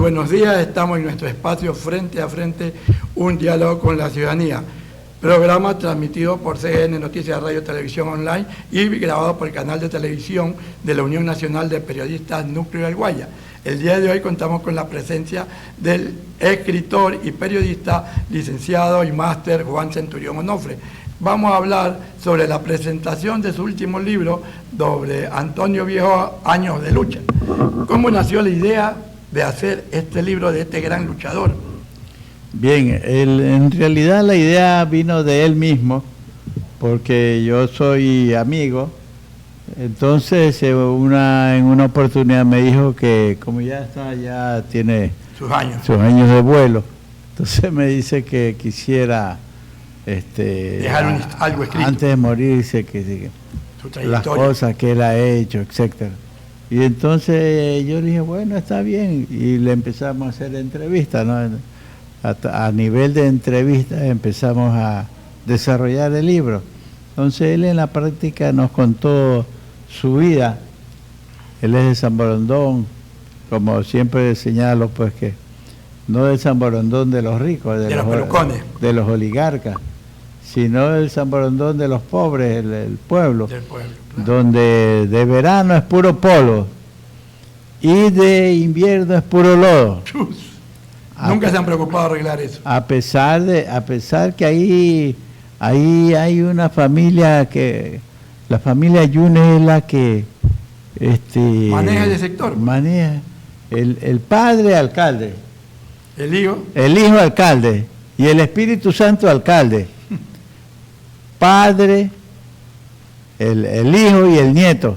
buenos días. Estamos en nuestro espacio Frente a Frente, un diálogo con la ciudadanía. Programa transmitido por CGN Noticias Radio Televisión Online y grabado por el canal de televisión de la Unión Nacional de Periodistas Núcleo del Guaya. El día de hoy contamos con la presencia del escritor y periodista, licenciado y máster Juan Centurión Onofre. Vamos a hablar sobre la presentación de su último libro, sobre Antonio Viejo, Años de Lucha. ¿Cómo nació la idea de hacer este libro de este gran luchador? Bien, en realidad la idea vino de él mismo, porque yo soy amigo. Entonces en una oportunidad me dijo que como ya tiene sus años de vuelo, entonces me dice que quisiera dejar algo escrito antes de morir, dice que las cosas que él ha hecho, etcétera. Y entonces yo le dije, bueno, está bien, y le empezamos a hacer entrevistas, ¿no? A nivel de entrevistas empezamos a desarrollar el libro. Entonces él en la práctica nos contó su vida. Él es de San Borondón, como siempre señalo, pues que no de San Borondón de los ricos, de los oligarcas, sino del San Borondón de los pobres, el pueblo, claro, donde de verano es puro polvo y de invierno es puro lodo. Nunca se han preocupado de arreglar eso. A pesar que ahí hay una familia la familia Yunes es la que maneja ese sector. Maneja el padre alcalde, el hijo alcalde y el Espíritu Santo alcalde. Padre, el hijo y el nieto.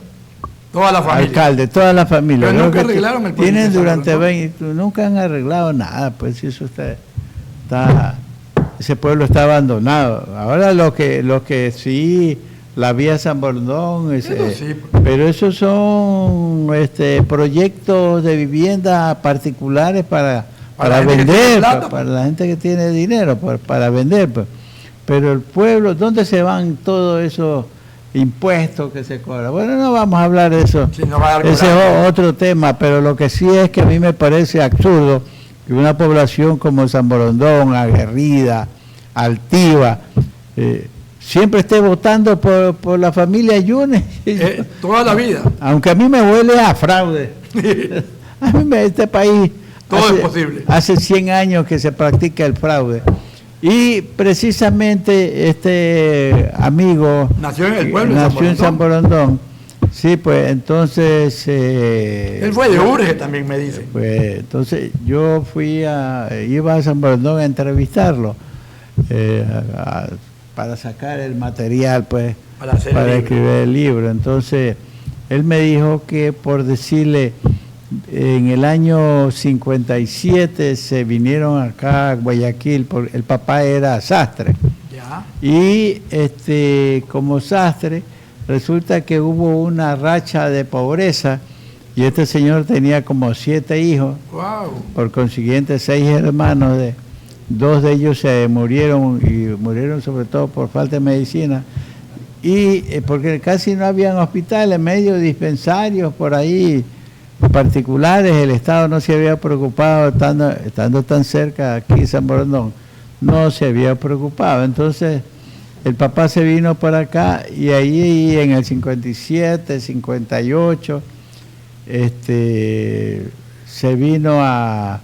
Toda la familia. Alcalde, toda la familia. Pero nunca arreglaron el puente. Tienen durante 20, nunca han arreglado nada, pues eso está ese pueblo está abandonado. Ahora lo que sí, la vía San Borondón, pero esos son proyectos de vivienda particulares para vender, para la gente que tiene dinero, para vender, pues. Pero el pueblo, ¿dónde se van todos esos impuestos que se cobran? Bueno, no vamos a hablar de eso, sí, no ese es otro tema, pero lo que sí es que a mí me parece absurdo que una población como San Borondón, aguerrida, altiva, siempre esté votando por la familia Yunes. Toda la vida. Aunque a mí me huele a fraude. A mí este país todo es posible. Hace 100 años que se practica el fraude. Y precisamente este amigo nació en el pueblo, nació en San Borondón. Sí, pues entonces él fue de Urge también, me dice. Pues entonces yo iba a San Borondón a entrevistarlo para sacar el material, pues para escribir el libro. Entonces él me dijo que, por decirle, en el año 57 se vinieron acá a Guayaquil, el papá era sastre. Ya. Y como sastre, resulta que hubo una racha de pobreza y este señor tenía como 7 hijos. Wow. Por consiguiente 6 hermanos, 2 de ellos se murieron, y murieron sobre todo por falta de medicina, y porque casi no habían hospitales, medio dispensarios por ahí particulares. El Estado no se había preocupado, estando tan cerca aquí San Borondón, no se había preocupado. Entonces el papá se vino para acá y ahí en el 57, 58, se vino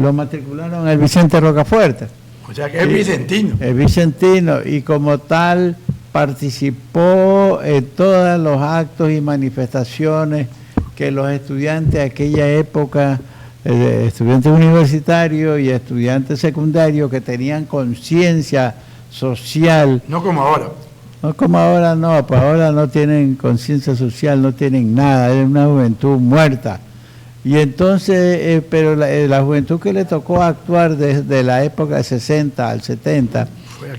lo matricularon el Vicente Rocafuerte. O sea que es vicentino. Es vicentino, y como tal participó en todos los actos y manifestaciones que los estudiantes de aquella época, estudiantes universitarios y estudiantes secundarios que tenían conciencia social. No como ahora. No como ahora, no, pues ahora no tienen conciencia social, no tienen nada, es una juventud muerta. Y entonces, pero la juventud que le tocó actuar desde la época de 60 al 70,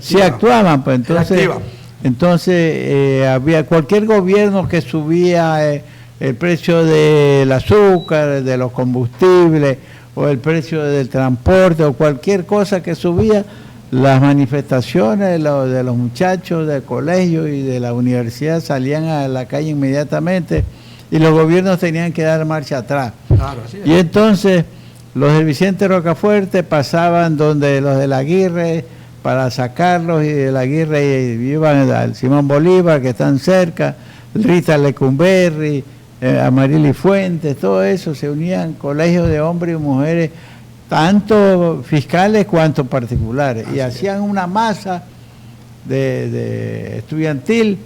sí actuaban, pues entonces había cualquier gobierno que subía el precio del azúcar, de los combustibles, o el precio del transporte, o cualquier cosa que subía, las manifestaciones de los muchachos del colegio y de la universidad salían a la calle inmediatamente, y los gobiernos tenían que dar marcha atrás. Claro, así es. Y entonces los de Vicente Rocafuerte pasaban donde los de la Aguirre para sacarlos, y de la Aguirre iban al Simón Bolívar, que están cerca, Rita Lecumberri, Amarili Fuentes, todo eso, se unían colegios de hombres y mujeres, tanto fiscales cuanto particulares, y hacían una masa de estudiantil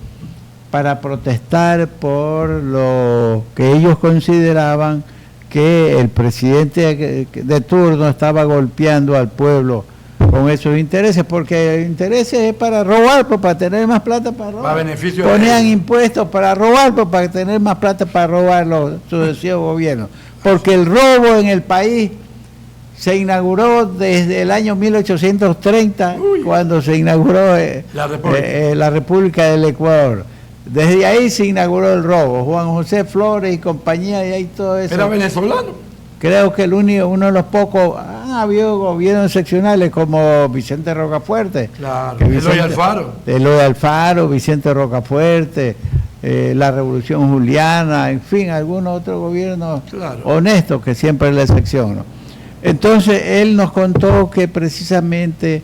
para protestar por lo que ellos consideraban que el presidente de turno estaba golpeando al pueblo con esos intereses, porque intereses es para robar, pues, para tener más plata para robar. Ponían impuestos para robar, pues, para tener más plata para robar los sucesivos gobiernos. Porque el robo en el país se inauguró desde el año 1830, cuando se inauguró la República del Ecuador. Desde ahí se inauguró el robo. Juan José Flores y compañía, y ahí todo eso. ¿Era venezolano? Creo que uno de los pocos, han habido gobiernos seccionales como Vicente Rocafuerte. Claro, Eloy Alfaro. Eloy Alfaro, Vicente Rocafuerte, la Revolución Juliana, en fin, algunos otros gobiernos honestos, que siempre es la excepción, ¿no? Entonces, él nos contó que precisamente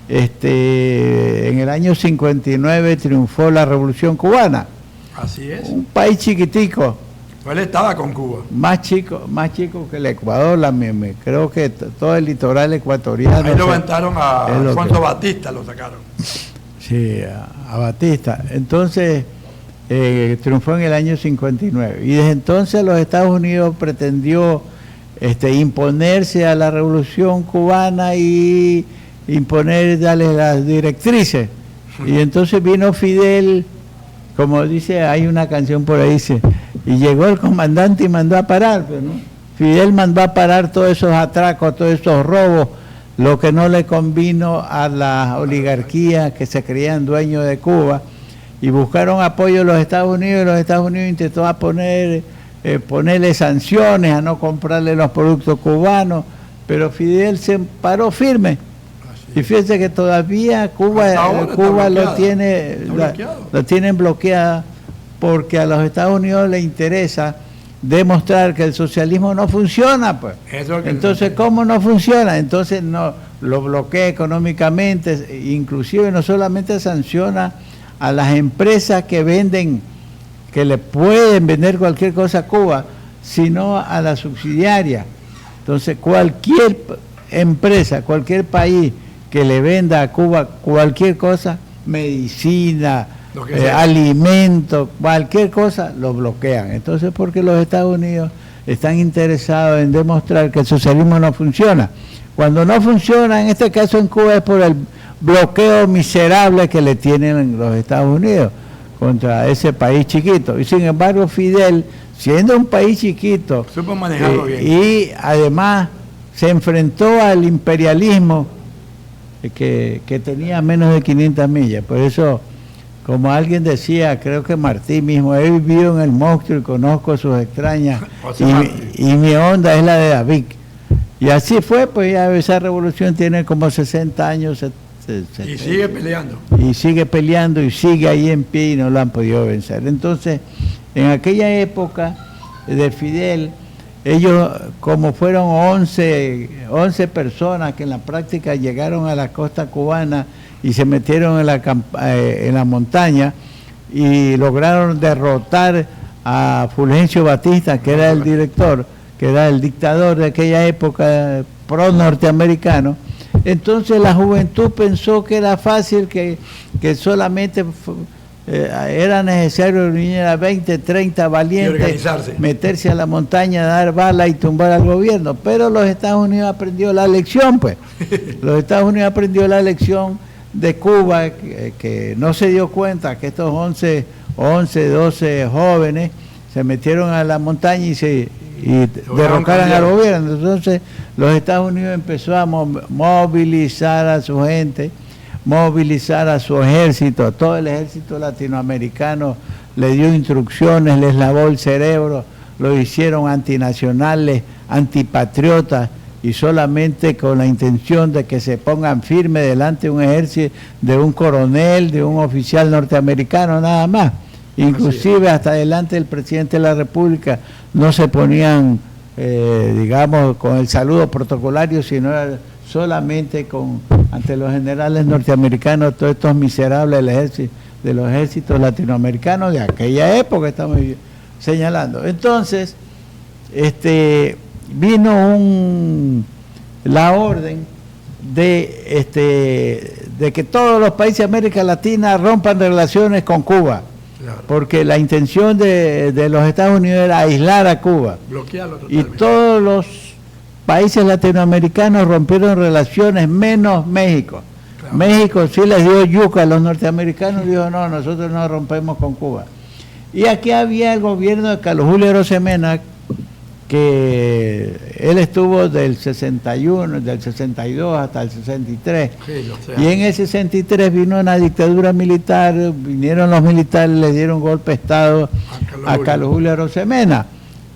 en el año 59 triunfó la Revolución Cubana. Así es. Un país chiquitico. Él estaba con Cuba. Más chico que el Ecuador, creo que todo el litoral ecuatoriano. Ahí levantaron a Alfonso Batista, lo sacaron. Sí, a Batista. Entonces, triunfó en el año 59. Y desde entonces los Estados Unidos pretendió imponerse a la Revolución Cubana y darle las directrices. Y entonces vino Fidel, como dice, hay una canción por ahí, dice, y llegó el comandante y mandó a parar, pero no. Fidel mandó a parar todos esos atracos, todos esos robos, lo que no le convino a la oligarquía que se creían dueños de Cuba, y buscaron apoyo de los Estados Unidos, y los Estados Unidos intentó ponerle sanciones a no comprarle los productos cubanos, pero Fidel se paró firme. Y fíjense que todavía Cuba lo tienen bloqueada, porque a los Estados Unidos les interesa demostrar que el socialismo no funciona, pues. Entonces, ¿cómo no funciona? Entonces no lo bloquea económicamente, inclusive no solamente sanciona a las empresas que le pueden vender cualquier cosa a Cuba, sino a la subsidiaria. Entonces, cualquier empresa, cualquier país que le venda a Cuba cualquier cosa, medicina, alimentos, cualquier cosa, lo bloquean. Entonces, porque los Estados Unidos están interesados en demostrar que el socialismo no funciona. Cuando no funciona, en este caso en Cuba, es por el bloqueo miserable que le tienen los Estados Unidos contra ese país chiquito. Y sin embargo, Fidel, siendo un país chiquito, supo manejarlo bien. Y además se enfrentó al imperialismo que tenía menos de 500 millas. Por eso, como alguien decía, creo que Martí mismo, he vivido en el monstruo y conozco sus extrañas, y mi onda es la de David. Y así fue, pues ya esa revolución tiene como 60 años. Y sigue peleando. Y sigue peleando y sigue ahí en pie y no lo han podido vencer. Entonces, en aquella época de Fidel, ellos, como fueron 11 personas que en la práctica llegaron a la costa cubana y se metieron en la montaña y lograron derrotar a Fulgencio Batista, que era el director, que era el dictador de aquella época pro-norteamericano. Entonces la juventud pensó que era fácil, que solamente era necesario reunir a 20, 30 valientes, meterse a la montaña, dar bala y tumbar al gobierno. Pero los Estados Unidos aprendió la lección, pues. Los Estados Unidos aprendió la lección de Cuba, que no se dio cuenta que estos 11, 12 jóvenes se metieron a la montaña y derrocaran al gobierno. Entonces los Estados Unidos empezó a movilizar a su gente, movilizar a su ejército, todo el ejército latinoamericano le dio instrucciones, les lavó el cerebro, lo hicieron antinacionales, antipatriotas, y solamente con la intención de que se pongan firmes delante de un ejército, de un coronel, de un oficial norteamericano, nada más. Inclusive hasta delante del presidente de la República no se ponían digamos, con el saludo protocolario, sino solamente ante los generales norteamericanos, todos estos miserables de los ejércitos latinoamericanos de aquella época, estamos señalando. Entonces, vino la orden de que todos los países de América Latina rompan relaciones con Cuba, claro, porque la intención de los Estados Unidos era aislar a Cuba. Bloquearlo totalmente. Y todos los países latinoamericanos rompieron relaciones, menos México. Claro. México sí les dio yuca a los norteamericanos, dijo, no, nosotros no rompemos con Cuba. Y aquí había el gobierno de Carlos Julio Arosemena, que él estuvo del 61, del 62 hasta el 63. Sí, y en el 63 vino una dictadura militar, vinieron los militares, le dieron golpe de Estado a Carlos Julio Arosemena.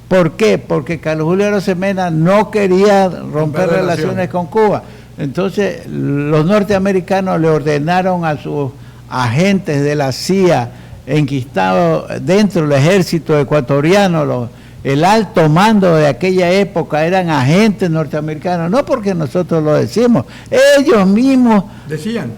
¿Por qué? Porque Carlos Julio Arosemena no quería romper relaciones con Cuba. Entonces los norteamericanos le ordenaron a sus agentes de la CIA enquistados dentro del ejército ecuatoriano, el alto mando de aquella época eran agentes norteamericanos, no porque nosotros lo decimos, ellos mismos decían,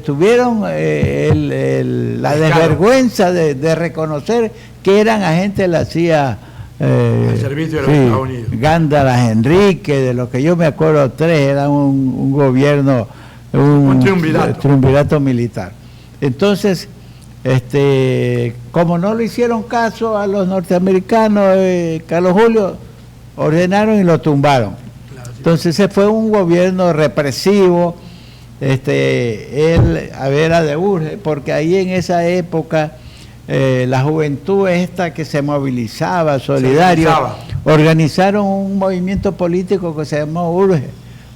tuvieron la desvergüenza de reconocer que eran agentes de la CIA. Al servicio de los Estados Unidos. Gándaras Enrique, de lo que yo me acuerdo, 3, era un gobierno, un triunvirato militar. Entonces, como no le hicieron caso a los norteamericanos, Carlos Julio, ordenaron y lo tumbaron. Claro, sí. Entonces ese fue un gobierno represivo, él era de urge, porque ahí en esa época la juventud esta que se movilizaba, solidario, organizaron un movimiento político que se llamó URGE,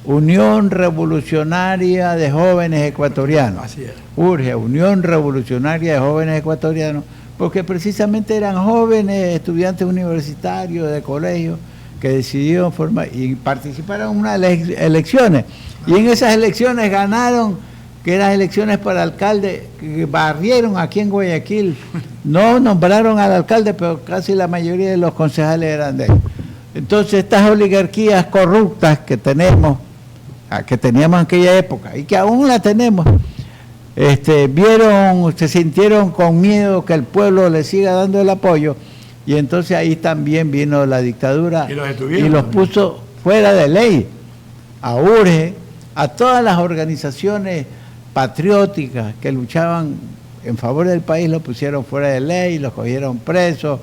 Unión Revolucionaria de Jóvenes Ecuatorianos. Así es. URGE, Unión Revolucionaria de Jóvenes Ecuatorianos, porque precisamente eran jóvenes estudiantes universitarios de colegio que decidieron formar y participaron en unas elecciones. Y en esas elecciones ganaron, que eran elecciones para alcalde, que barrieron aquí en Guayaquil. No nombraron al alcalde, pero casi la mayoría de los concejales eran de él. Entonces estas oligarquías corruptas que teníamos en aquella época y que aún la tenemos, se sintieron con miedo que el pueblo le siga dando el apoyo, y entonces ahí también vino la dictadura y los puso fuera de ley, a URGE, a todas las organizaciones patrióticas que luchaban en favor del país, los pusieron fuera de ley, los cogieron presos,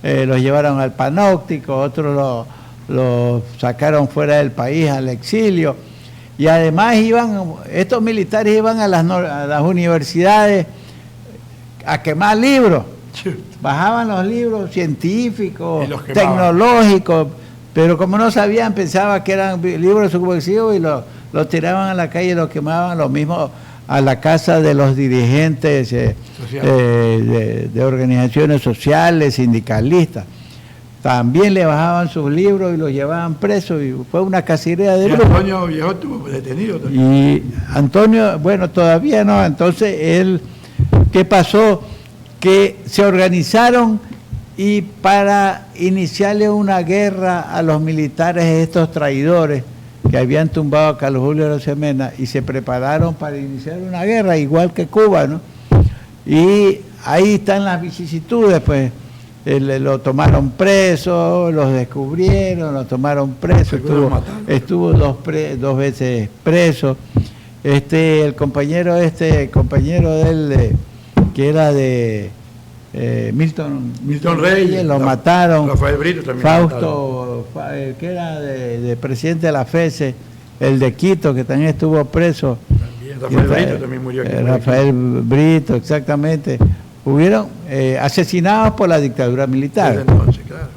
los llevaron al panóptico, otros los sacaron fuera del país al exilio. Y además estos militares iban a las universidades a quemar libros, bajaban los libros científicos, tecnológicos, pero como no sabían, pensaban que eran libros subversivos y los tiraban a la calle y los quemaban, lo mismo a la casa de los dirigentes de organizaciones sociales, sindicalistas. También le bajaban sus libros y los llevaban presos, y fue una cacería de libros. Antonio Viejo estuvo detenido también. Y Antonio, bueno, todavía no. Entonces, ¿qué pasó? Que se organizaron y para iniciarle una guerra a los militares, estos traidores que habían tumbado a Carlos Julio Arosemena, y se prepararon para iniciar una guerra, igual que Cuba, ¿no? Y ahí están las vicisitudes, pues. Lo tomaron preso, los descubrieron, lo tomaron preso, estuvo dos veces preso. El compañero de él, que era de Milton Reyes, lo mataron. Rafael Brito también. Fausto, que era de presidente de la FESE, el de Quito, que también estuvo preso. Rafael Brito también murió aquí. Rafael Brito, exactamente. Hubieron asesinados por la dictadura militar. Desde entonces, claro.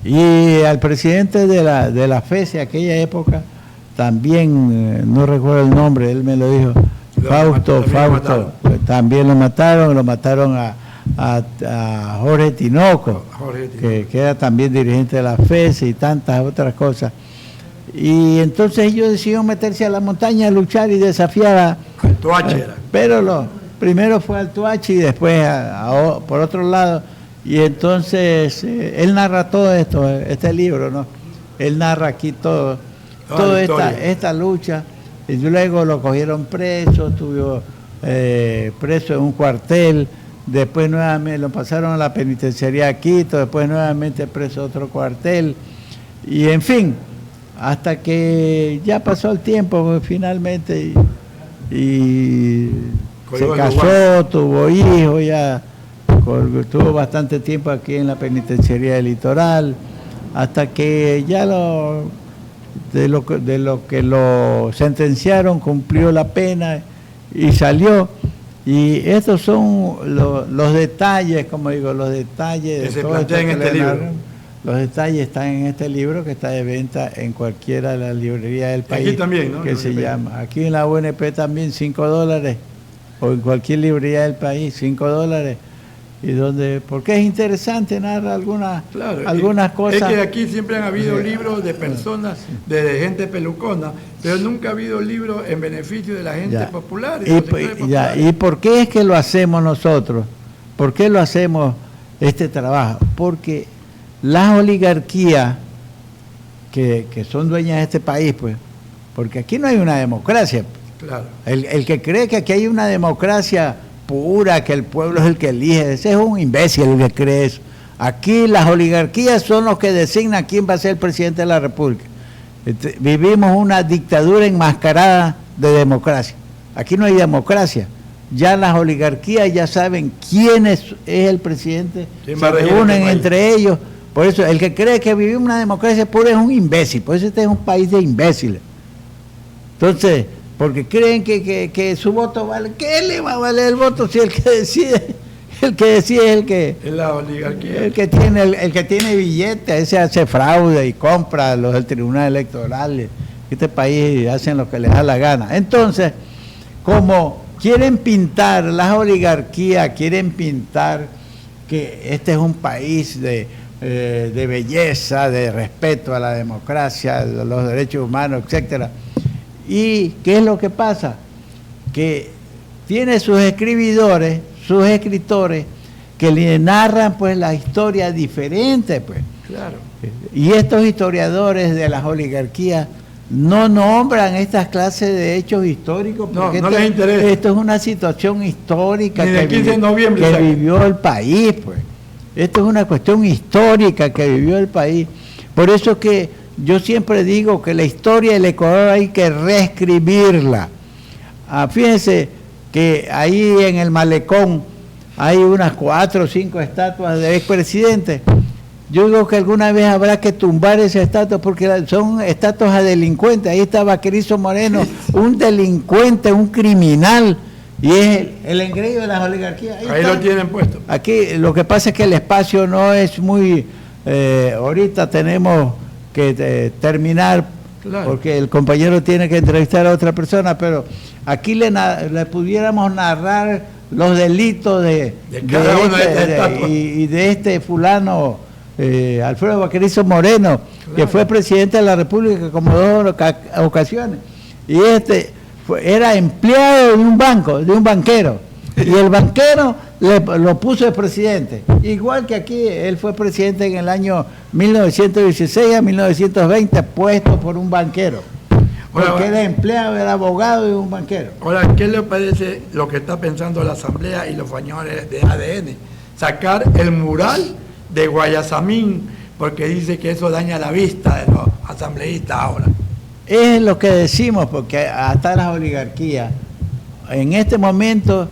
Y al presidente de la FESE aquella época, también, no recuerdo el nombre, él me lo dijo, Fausto, también lo mataron a Jorge Tinoco, que era también dirigente de la FESE y tantas otras cosas. Y entonces ellos decidieron meterse a la montaña a luchar y desafiar a Toache. Pero primero fue al Toache y después, por otro lado, Y entonces él narra todo esto, este libro, ¿no? Él narra aquí toda esta lucha. Y luego lo cogieron preso, estuvo preso en un cuartel, después nuevamente lo pasaron a la penitenciaría a Quito, después nuevamente preso a otro cuartel, y en fin, hasta que ya pasó el tiempo finalmente y se casó, tuvo hijos, ya tuvo bastante tiempo aquí en la penitenciaría del Litoral, hasta que ya de lo que lo sentenciaron cumplió la pena y salió. Y estos son los detalles, como digo, los detalles que se plantean en este libro. Los detalles están en este libro que está de venta en cualquiera de las librerías del país. Aquí también, ¿no? Que se llama. Aquí en la UNP también $5, o en cualquier librería del país $5. Y porque es interesante, narra algunas cosas. Es que aquí siempre han habido libros de personas, de gente pelucona, pero nunca ha habido libros en beneficio de la gente popular. ¿Y por qué es que lo hacemos nosotros? ¿Por qué lo hacemos este trabajo? Porque las oligarquías que son dueñas de este país, pues, porque aquí no hay una democracia. Claro. El que cree que aquí hay una democracia pura, que el pueblo es el que elige, ese es un imbécil el que cree eso. Aquí las oligarquías son los que designan quién va a ser el presidente de la República. Vivimos una dictadura enmascarada de democracia. Aquí no hay democracia. Ya las oligarquías ya saben quién es el presidente, se reúnen entre ellos. Por eso el que cree que vivimos una democracia pura es un imbécil. Por eso este es un país de imbéciles. Entonces, porque creen que su voto vale. ¿Qué le va a valer el voto si el que decide es el que es la oligarquía? El que tiene billetes, ese hace fraude y compra los del Tribunal Electoral. Este país hacen lo que les da la gana. Entonces, como quieren pintar las oligarquías, quieren pintar que este es un país de belleza, de respeto a la democracia, a los derechos humanos, etcétera. ¿Y qué es lo que pasa? Que tiene sus escribidores, sus escritores, que le narran pues la historia diferente, pues. Claro. Y estos historiadores de las oligarquías no nombran estas clases de hechos históricos porque no les interesa. Esto es una situación histórica que vivió el país, pues. Esto es una cuestión histórica que vivió el país. Por eso que yo siempre digo que la historia del Ecuador hay que reescribirla. Fíjense que ahí en el malecón hay unas 4 o 5 estatuas de expresidentes. Yo digo que alguna vez habrá que tumbar esas estatuas porque son estatuas a delincuentes. Ahí está Vaquerizo Moreno, un delincuente, un criminal, y es el engreído de las oligarquías. Ahí lo tienen puesto. Aquí lo que pasa es que el espacio no es muy... ahorita tenemos que terminar, claro, porque el compañero tiene que entrevistar a otra persona, pero aquí le pudiéramos narrar los delitos de este fulano, Alfredo Vaquerizo Moreno, claro, que fue presidente de la República como 2 ocasiones, y era empleado de un banco, de un banquero, y el banquero lo puso de presidente, igual que aquí él fue presidente en el año 1916 a 1920, puesto por un banquero, porque era empleado, era abogado de un banquero. Ahora, ¿qué le parece lo que está pensando la Asamblea y los señores de ADN? Sacar el mural de Guayasamín, porque dice que eso daña la vista de los asambleístas ahora. Es lo que decimos, porque hasta las oligarquías, en este momento,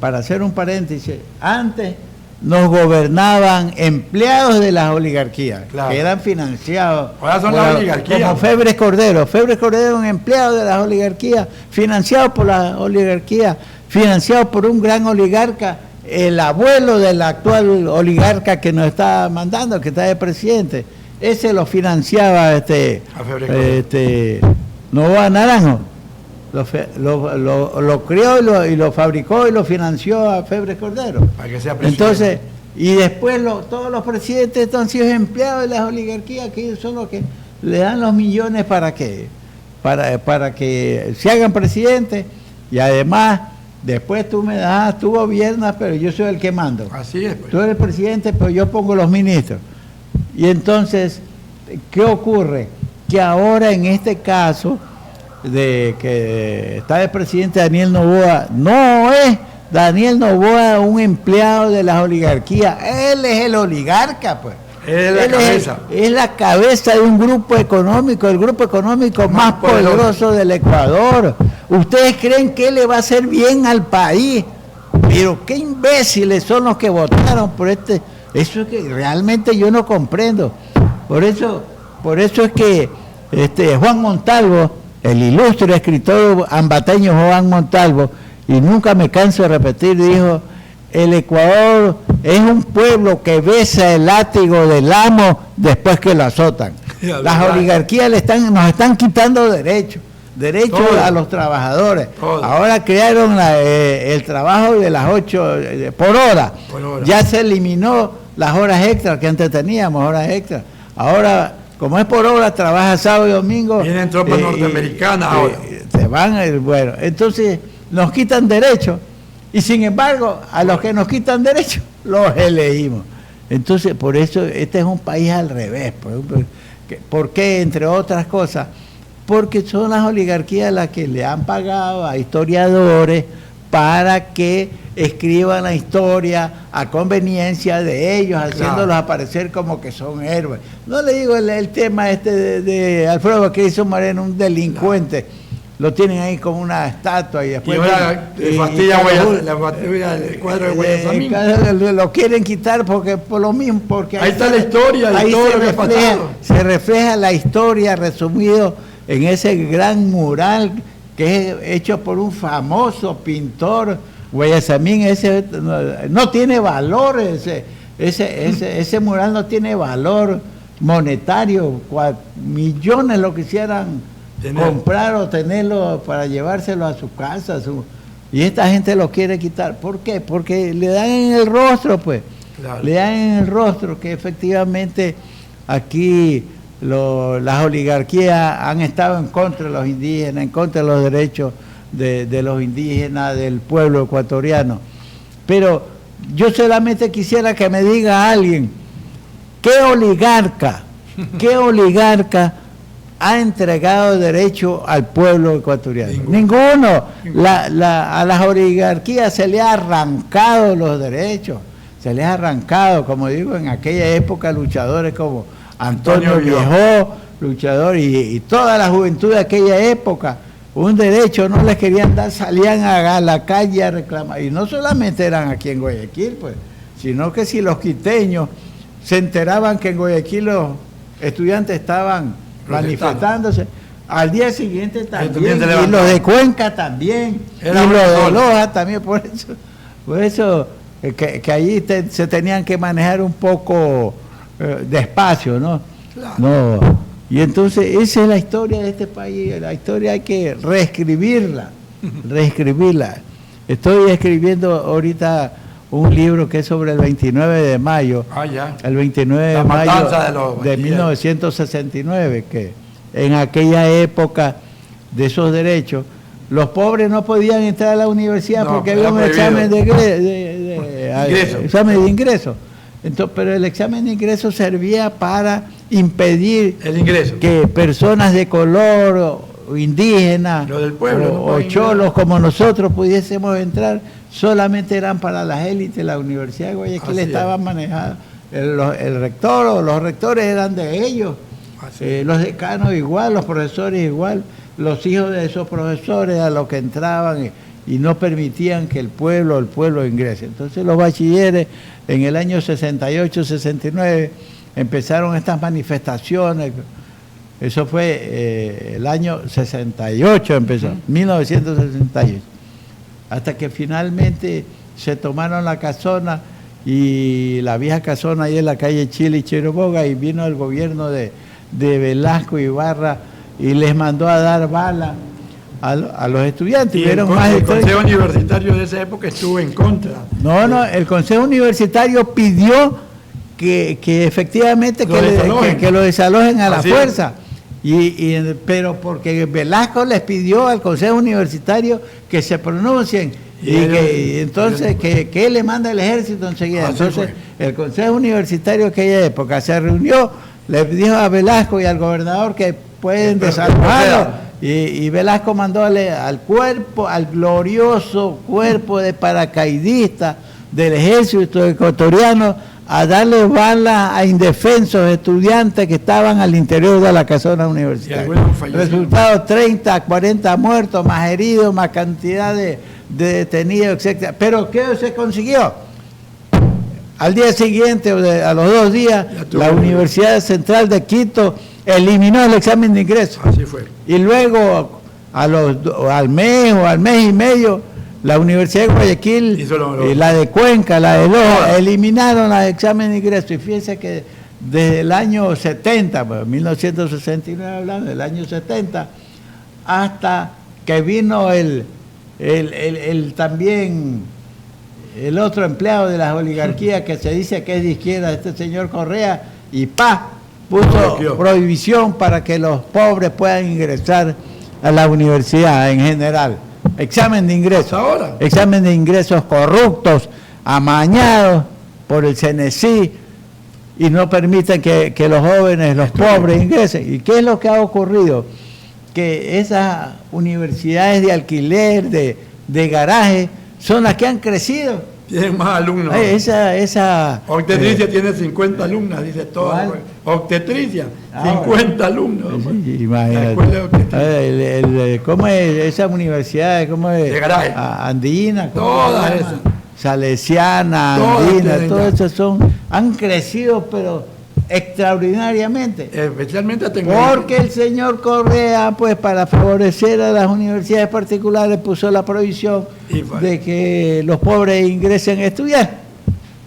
para hacer un paréntesis, antes nos gobernaban empleados de las oligarquías, claro, que eran financiados. Ahora son las oligarquías. Como Febres Cordero. Febres Cordero es un empleado de las oligarquías, financiado por las oligarquías, financiado por un gran oligarca, el abuelo del actual oligarca que nos está mandando, que está de presidente. Ese lo financiaba Novoa Naranjo. Lo crió y lo fabricó y lo financió a Febres Cordero. Para que sea presidente. Entonces, y después todos los presidentes han sido empleados de las oligarquías, que ellos son los que le dan los millones para que se hagan presidentes, y además Después tú me das, tú gobiernas, pero yo soy el que mando. Así es. Pues. Tú eres el presidente, pero yo pongo los ministros. Y entonces, ¿qué ocurre? Que ahora en este caso de que está el presidente Daniel Noboa, no es Daniel Noboa un empleado de las oligarquías, él es el oligarca, pues. Es la cabeza. Es la cabeza de un grupo económico, el grupo económico más poderoso del Ecuador. ¿Ustedes creen que le va a hacer bien al país? Pero qué imbéciles son los que votaron por este. Eso es que realmente yo no comprendo. Por eso es que Juan Montalvo, el ilustre escritor ambateño Juan Montalvo, y nunca me canso de repetir, dijo: el Ecuador es un pueblo que besa el látigo del amo después que lo azotan. Las oligarquías nos están quitando derechos a los trabajadores. Todo. Ahora crearon el trabajo de las 8 por hora. Ya se eliminó las horas extras que antes teníamos, horas extras. Ahora, como es por hora, trabaja sábado y domingo. Vienen tropas norteamericanas ahora. Se van, bueno, entonces nos quitan derechos. Y sin embargo, a los que nos quitan derechos, los elegimos. Entonces, por eso, este es un país al revés. ¿Por qué? Entre otras cosas, porque son las oligarquías las que le han pagado a historiadores para que escriban la historia a conveniencia de ellos, haciéndolos aparecer como que son héroes. No le digo el tema de Alfredo Baquerizo Moreno, un delincuente. Lo tienen ahí como una estatua y después... Y ahora el cuadro de Guayasamín. Lo quieren quitar porque por lo mismo, porque ahí está la historia de todo lo que ha pasado. Se refleja la historia resumido en ese gran mural que es hecho por un famoso pintor. Guayasamín, ese no tiene valor, ese mural no tiene valor monetario, millones lo quisieran comprar o tenerlo para llevárselo a su casa, y esta gente lo quiere quitar. ¿Por qué? Porque le dan en el rostro, pues. Claro. Le dan en el rostro que efectivamente aquí las oligarquías han estado en contra de los indígenas, en contra de los derechos de los indígenas, del pueblo ecuatoriano. Pero yo solamente quisiera que me diga alguien, ¿qué oligarca ha entregado derecho al pueblo ecuatoriano? Ninguno. A las oligarquías se le ha arrancado los derechos, se les ha arrancado, como digo, en aquella época luchadores como Antonio Viejo, luchador, y toda la juventud de aquella época, un derecho no les querían dar, salían a la calle a reclamar, y no solamente eran aquí en Guayaquil, pues, sino que si los quiteños se enteraban que en Guayaquil los estudiantes estaban manifestándose, al día siguiente también, y los de Cuenca también, y los de Loja también, por eso que allí se tenían que manejar un poco despacio, ¿no? Claro. No. Y entonces esa es la historia de este país, la historia hay que reescribirla. Estoy escribiendo ahorita un libro que es sobre el 29 de mayo, el 29 de mayo de 1969, que en aquella época de esos derechos, los pobres no podían entrar a la universidad porque había un examen examen de ingreso. Entonces, pero el examen de ingreso servía para impedir el ingreso, que personas de color o indígenas o cholos como nosotros pudiésemos entrar. Solamente eran para las élites. La Universidad de Guayaquil estaba manejada, el rector o los rectores eran de ellos, los decanos igual, los profesores igual, los hijos de esos profesores a los que entraban y no permitían que el pueblo ingrese. Entonces los bachilleres en el año 68, 69 empezaron estas manifestaciones. Eso fue el año 68, empezó, 1968. Hasta que finalmente se tomaron la casona, y la vieja casona ahí en la calle Chile y Chiriboga, y vino el gobierno de Velasco Ibarra y les mandó a dar bala a los estudiantes. Y el Consejo Universitario de esa época estuvo en contra. No, el Consejo Universitario pidió que efectivamente que lo desalojen a la fuerza. Pero porque Velasco les pidió al Consejo Universitario que se pronuncien, Y entonces que él le manda el ejército enseguida. Entonces el Consejo Universitario de aquella época se reunió, le dijo a Velasco y al gobernador que pueden desarmarlo, y Velasco mandó al cuerpo, al glorioso cuerpo de paracaidistas del ejército ecuatoriano, a darle balas a indefensos estudiantes que estaban al interior de la casona universitaria. Resultado: 30, 40 muertos, más heridos, más cantidad de detenidos, etc. Pero ¿qué se consiguió? Al día siguiente, a los 2 días, la Universidad Central de Quito eliminó el examen de ingreso. Así fue. Y luego, al mes o al mes y medio, la Universidad de Guayaquil, la de Cuenca, la de Loja, eliminaron el examen de ingreso. Y fíjense que desde el año 70, 1969 hablando, del año 70, hasta que vino también el otro empleado de las oligarquías que se dice que es de izquierda, este señor Correa, y puso prohibición para que los pobres puedan ingresar a la universidad en general. Examen de ingresos. Ahora. Examen de ingresos corruptos, amañados por el CNC, y no permiten que los jóvenes, los pobres ingresen. ¿Y qué es lo que ha ocurrido? Que esas universidades de alquiler, de garaje, son las que han crecido. Tienen más alumnos. Obstetricia tiene 50 alumnas, dice todo. Obstetricia, 50 alumnos. Imagínate. ¿Cómo es esa universidad? ¿Cómo es? De garaje. Andina. Todas esas. Salesiana, Andina, todas esas han crecido, pero extraordinariamente. Especialmente porque el señor Correa, pues para favorecer a las universidades particulares, puso la prohibición de que los pobres ingresen a estudiar.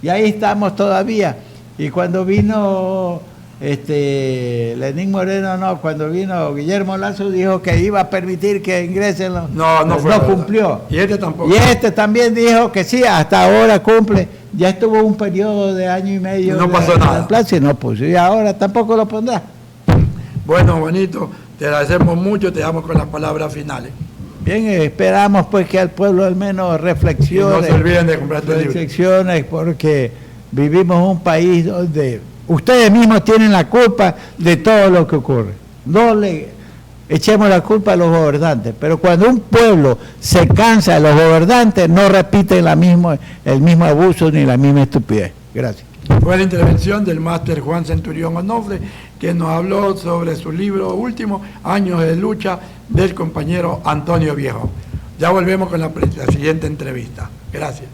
Y ahí estamos todavía. Y cuando vino Lenín Moreno, cuando vino Guillermo Lazo, dijo que iba a permitir que ingresen los... No cumplió. Y este tampoco. Y este también dijo que sí, hasta ahora cumple. Ya estuvo un periodo de año y medio. No pasó nada. Y no puso. Y ahora tampoco lo pondrá. Bueno, Juanito, te agradecemos mucho, te damos con las palabras finales. Bien, esperamos pues que al pueblo al menos reflexione. Y no se olviden de comprar tu libro. Reflexiones, porque vivimos en un país donde ustedes mismos tienen la culpa de todo lo que ocurre. No le echemos la culpa a los gobernantes, pero cuando un pueblo se cansa de los gobernantes, no repiten el mismo abuso ni la misma estupidez. Gracias. Fue la intervención del máster Juan Centurión Onofre, que nos habló sobre su libro último, Años de Lucha, del compañero Antonio Viejo. Ya volvemos con la siguiente entrevista. Gracias.